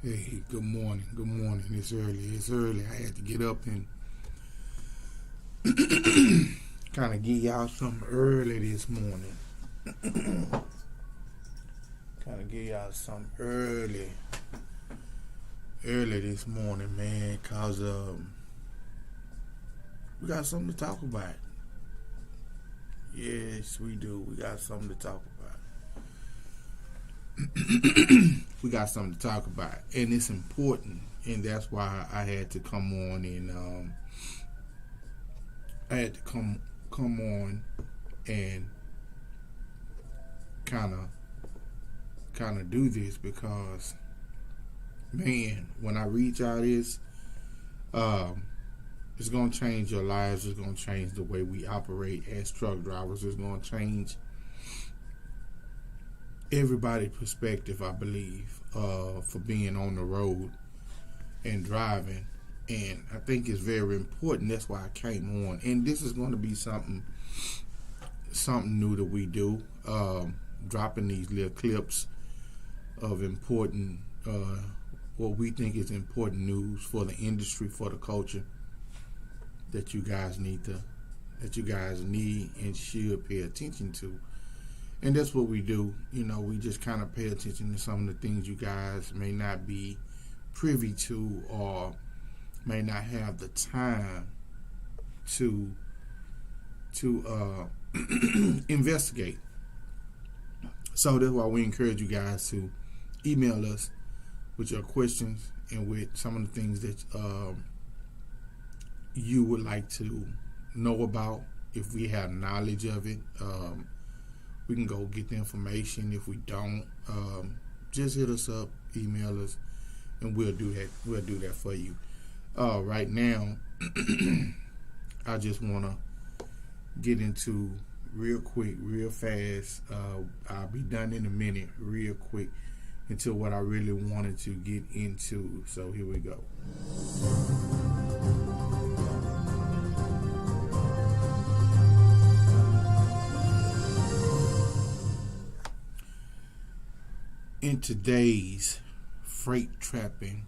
Hey, good morning. Good morning. It's early. It's early. I had to get up and kind of give y'all something early this morning. Kind of give y'all something early this morning, man, cause we got something to talk about. Yes, we do. We got something to talk about. We got something to talk about, and it's important, and that's why I had to come on and I had to come on and kind of do this because, man, when I reach out this, it's gonna change your lives. It's gonna change the way we operate as truck drivers. It's gonna change everybody's perspective, I believe, for being on the road and driving. And I think it's very important. That's why I came on. And this is going to be something new that we do. Dropping these little clips of important, what we think is important news for the industry, for the culture, that you guys need and should pay attention to. And that's what we do. You know, we just kind of pay attention to some of the things you guys may not be privy to or may not have the time to investigate. So that's why we encourage you guys to email us with your questions and with some of the things that you would like to know about. If we have knowledge of it, we can go get the information. If we don't, just hit us up, email us, and we'll do that. We'll do that for you. Right now, I just want to get into real quick, real fast. I'll be done in a minute, real quick, into what I really wanted to get into. So here we go. In today's freight trapping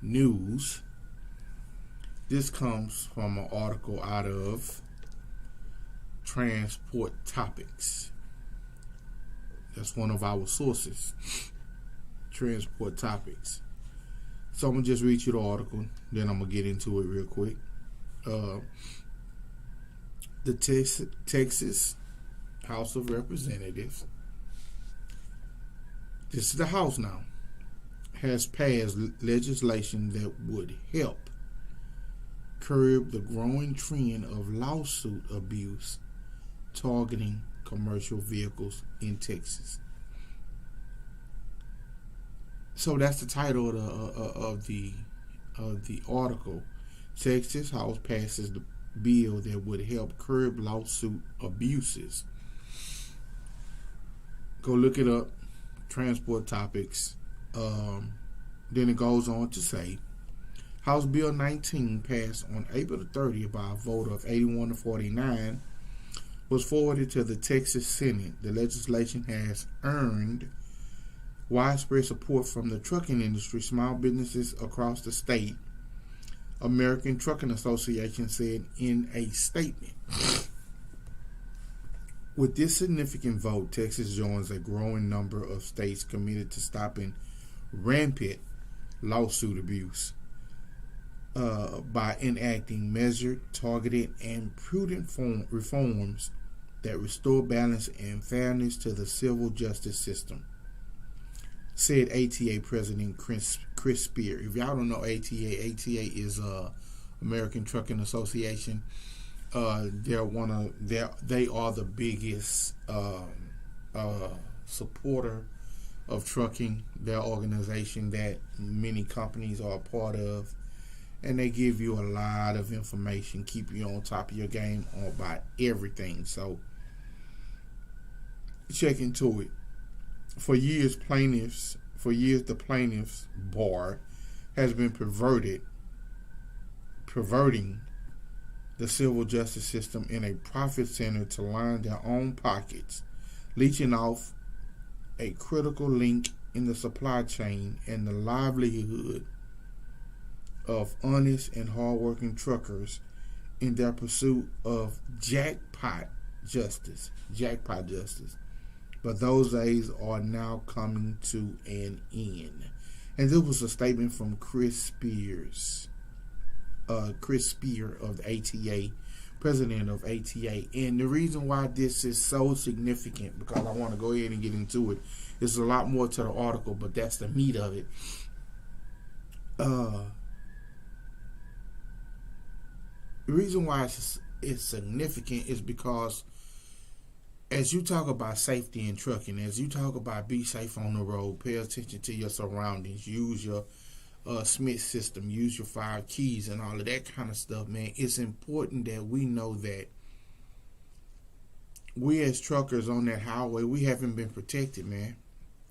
news, this comes from an article out of Transport Topics. That's one of our sources, Transport Topics. So I'm going to just read you the article, then I'm going to get into it real quick. The Texas House of Representatives, this is the House now, has passed legislation that would help curb the growing trend of lawsuit abuse targeting commercial vehicles in Texas. So that's the title of the article. Texas House passes the bill that would help curb lawsuit abuses. Go look it up. Transport Topics. Then it goes on to say, House Bill 19 passed on April the 30th by a vote of 81 to 49, was forwarded to the Texas Senate. The legislation has earned widespread support from the trucking industry, small businesses across the state, American Trucking Association said in a statement. With this significant vote, Texas joins a growing number of states committed to stopping rampant lawsuit abuse by enacting measured, targeted, and prudent reforms that restore balance and fairness to the civil justice system, said ATA President Chris Spear. If y'all don't know ATA is American Trucking Association. They are the biggest supporter of trucking. Their organization that many companies are a part of, and they give you a lot of information, keep you on top of your game about everything. So check into it. For years, the plaintiffs' bar has been perverting the civil justice system in a profit center to line their own pockets, leeching off a critical link in the supply chain and the livelihood of honest and hardworking truckers in their pursuit of jackpot justice. Jackpot justice. But those days are now coming to an end. And this was a statement from Chris Spear of the ATA, president of ATA. And the reason why this is so significant, because I want to go ahead and get into it, there's a lot more to the article, but that's the meat of it. The reason why it's significant is because as you talk about safety in trucking, as you talk about be safe on the road, pay attention to your surroundings, use your Smith system, use your 5 keys and all of that kind of stuff, man. It's important that we know that we as truckers on that highway, we haven't been protected, man.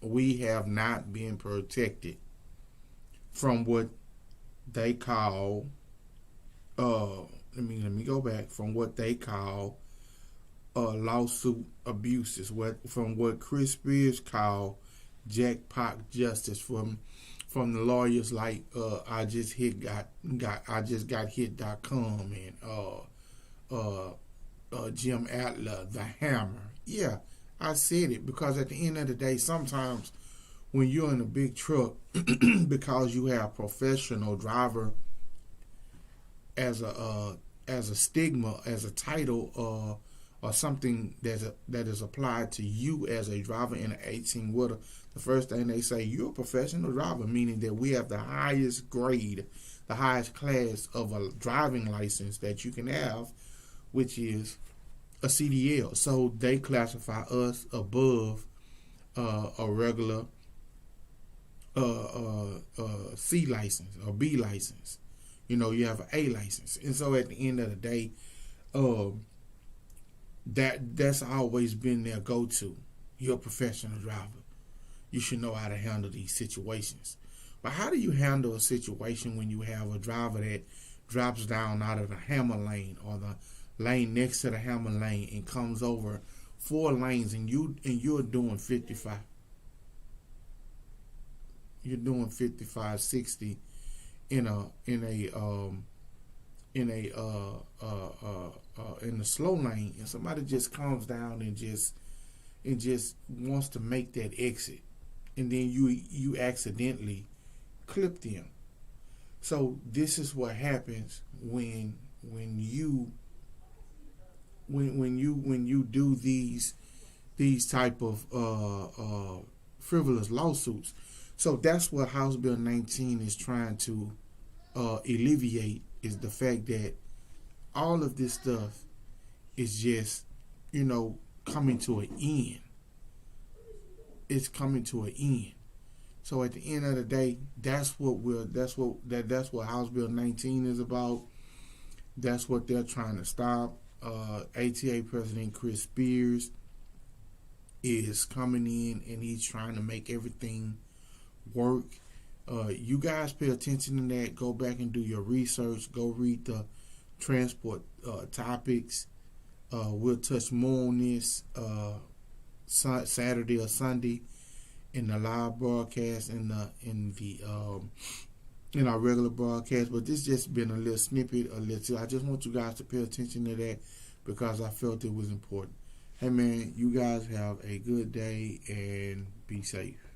We have not been protected from what they call, let me go back, from what they call lawsuit abuses, from what Chris Spears called jackpot justice, from the lawyers like I just got hit.com and Jim Adler, the Hammer. Yeah, I said it because at the end of the day, sometimes when you're in a big truck, because you have professional driver as a stigma, as a title, or something that is applied to you as a driver in an 18-wheeler, the first thing they say, you're a professional driver, meaning that we have the highest grade, the highest class of a driving license that you can have, which is a CDL. So they classify us above a regular C license or B license. You know, you have an A license. And so at the end of the day, that's always been their go-to. You're a professional driver. You should know how to handle these situations. But how do you handle a situation when you have a driver that drops down out of the hammer lane or the lane next to the hammer lane and comes over 4 lanes and you're doing 55? You're doing 55, 60 in the slow lane, and somebody just comes down and just wants to make that exit, and then you accidentally clip them. So this is what happens when you do these type of frivolous lawsuits. So that's what House Bill 19 is trying to alleviate, is the fact that all of this stuff is just, coming to an end. It's coming to an end. So at the end of the day, that's what House Bill 19 is about. That's what they're trying to stop. ATA President Chris Spears is coming in and he's trying to make everything work. You guys pay attention to that. Go back and do your research. Go read the transport topics. We'll touch more on this Saturday or Sunday in the live broadcast in our regular broadcast. But this just been a little snippet, I just want you guys to pay attention to that because I felt it was important. Hey man, you guys have a good day and be safe.